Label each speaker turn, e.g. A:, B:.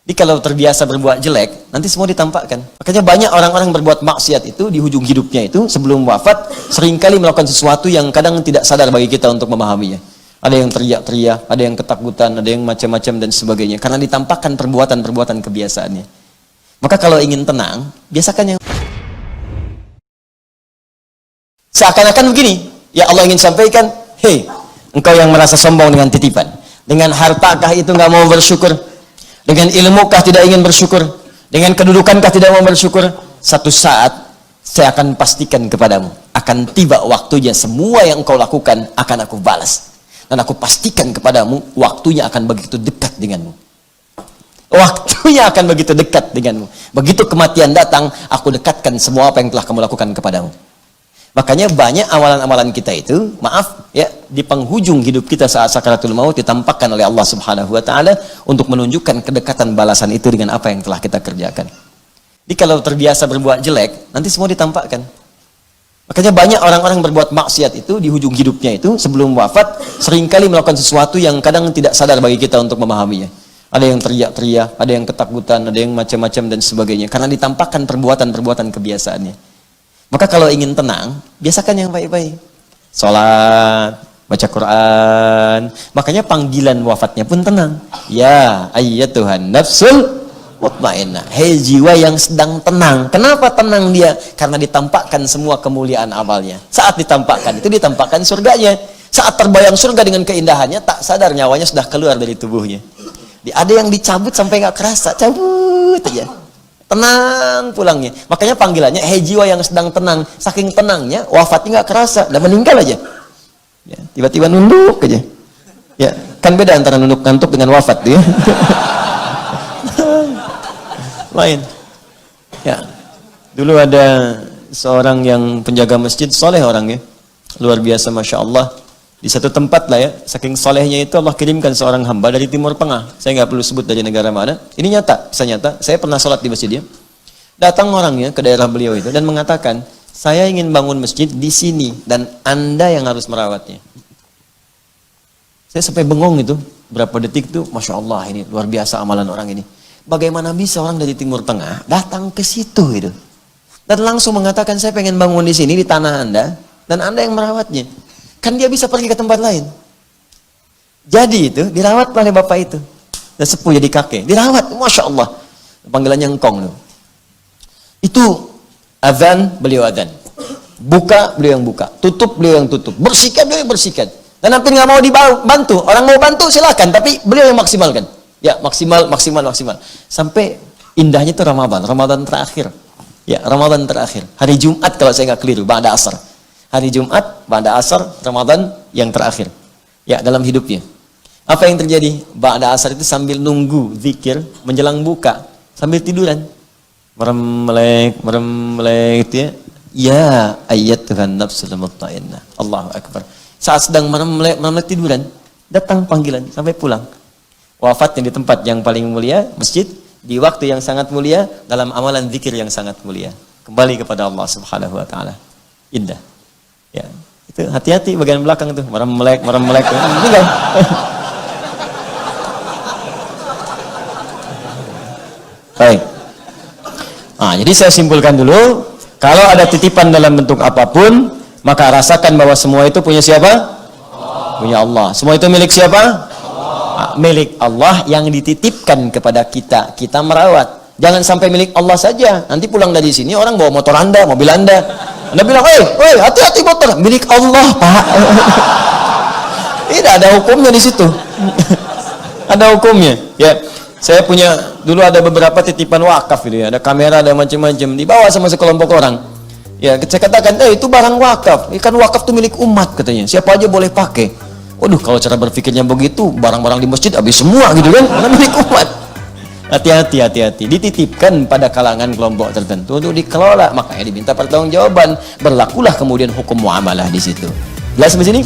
A: Jadi kalau terbiasa berbuat jelek, nanti semua ditampakkan. Makanya banyak orang-orang berbuat maksiat itu di ujung hidupnya itu sebelum wafat seringkali melakukan sesuatu yang kadang tidak sadar bagi kita untuk memahaminya. Ada yang teriak-teriak, ada yang ketakutan, ada yang macam-macam dan sebagainya. Karena ditampakkan perbuatan-perbuatan kebiasaannya. Maka kalau ingin tenang, biasakan yang seakan-akan begini. Ya Allah ingin sampaikan, hei, engkau yang merasa sombong dengan titipan, dengan hartakah itu nggak mau bersyukur, dengan ilmukah tidak ingin bersyukur, dengan kedudukankah tidak mau bersyukur, satu saat saya akan pastikan kepadamu, akan tiba waktunya semua yang engkau lakukan akan aku balas. Dan aku pastikan kepadamu, waktunya akan begitu dekat denganmu. Waktunya akan begitu dekat denganmu. Begitu kematian datang, aku dekatkan semua apa yang telah kamu lakukan kepadamu. Makanya banyak amalan-amalan kita itu, maaf ya, di penghujung hidup kita saat sakaratul maut ditampakkan oleh Allah Subhanahu wa taala untuk menunjukkan kedekatan balasan itu dengan apa yang telah kita kerjakan. Jadi kalau terbiasa berbuat jelek, nanti semua ditampakkan. Makanya banyak orang-orang berbuat maksiat itu di ujung hidupnya itu sebelum wafat seringkali melakukan sesuatu yang kadang tidak sadar bagi kita untuk memahaminya. Ada yang teriak-teriak, ada yang ketakutan, ada yang macam-macam dan sebagainya. Karena ditampakkan perbuatan-perbuatan kebiasaannya. Maka kalau ingin tenang, biasakan yang baik-baik. Sholat, baca Quran. Makanya panggilan wafatnya pun tenang. Ya ayyatuhan nafsul mutmainnah. Hei jiwa yang sedang tenang. Kenapa tenang dia? Karena ditampakkan semua kemuliaan amalnya. Saat ditampakkan, itu ditampakkan surganya. Saat terbayang surga dengan keindahannya, tak sadar nyawanya sudah keluar dari tubuhnya. Ada yang dicabut sampai nggak kerasa, cabut aja. Tenang pulangnya. Makanya panggilannya, hei jiwa yang sedang tenang. Saking tenangnya, wafatnya nggak kerasa, udah meninggal aja. Ya, tiba-tiba nunduk aja. Ya, kan beda antara nunduk ngantuk dengan wafat tuh ya. Lain. Ya, dulu ada seorang yang penjaga masjid, soleh orangnya, luar biasa, masya Allah. Di satu tempat lah ya, saking solehnya itu Allah kirimkan seorang hamba dari Timur Tengah. Saya nggak perlu sebut dari negara mana. Ini nyata, bisa nyata. Saya pernah sholat di masjid dia. Datang orangnya ke daerah beliau itu dan mengatakan, saya ingin bangun masjid di sini dan Anda yang harus merawatnya. Saya sampai bengong itu, berapa detik tuh, masya Allah ini luar biasa amalan orang ini. Bagaimana bisa orang dari Timur Tengah datang ke situ itu dan langsung mengatakan saya pengen bangun di sini di tanah Anda dan Anda yang merawatnya. Kan dia bisa pergi ke tempat lain. Jadi itu dirawat oleh bapak itu. Dan sepuh jadi kakek. Dirawat, masya Allah. Panggilannya engkong loh. Itu azan, beliau azan. Buka, beliau yang buka. Tutup, beliau yang tutup. Bersihkan, beliau yang bersihkan. Dan hampir nggak mau dibantu. Orang mau bantu silakan, tapi beliau yang maksimalkan. Ya maksimal. Sampai indahnya itu Ramadan terakhir. Ya Ramadan terakhir. Hari Jumat kalau saya nggak keliru, ba'da asar. Hari Jumat, ba'da asar, Ramadan yang terakhir. Ya, dalam hidupnya. Apa yang terjadi? Ba'da asar itu sambil nunggu zikir, menjelang buka, sambil tiduran. Merem-melek itu ya. Ya, ayyatuhan nafsul mutmainnah. Allahu Akbar. Saat sedang merem-melek tiduran, datang panggilan sampai pulang. Wafatnya di tempat yang paling mulia, masjid, di waktu yang sangat mulia, dalam amalan zikir yang sangat mulia. Kembali kepada Allah Subhanahu wa taala. Indah. Ya, itu hati-hati bagian belakang tuh, merem-melek. Tinggal. Baik. Nah, jadi saya simpulkan dulu, kalau ada titipan dalam bentuk apapun, maka rasakan bahwa semua itu punya siapa? Punya Allah. Semua itu milik siapa? Nah, milik Allah yang dititipkan kepada kita. Kita merawat. Jangan sampai milik Allah saja. Nanti pulang dari sini orang bawa motor Anda, mobil Anda. Anda bilang, woi, hati-hati motor, milik Allah, Pak. Tidak ada hukumnya di situ. Ada hukumnya. Ya, saya punya dulu ada beberapa titipan wakaf itu ya, ada kamera, ada macam-macam, dibawa sama sekelompok orang. Ya, saya katakan, itu barang wakaf. Kan wakaf itu milik umat katanya. Siapa aja boleh pakai. Waduh, kalau cara berpikirnya begitu, barang-barang di masjid habis semua gitu kan, karena milik umat. Hati-hati. Dititipkan pada kalangan kelompok tertentu untuk dikelola, makanya diminta pertanggungjawaban. Berlakulah kemudian hukum muamalah di situ. Jelas sampai sini?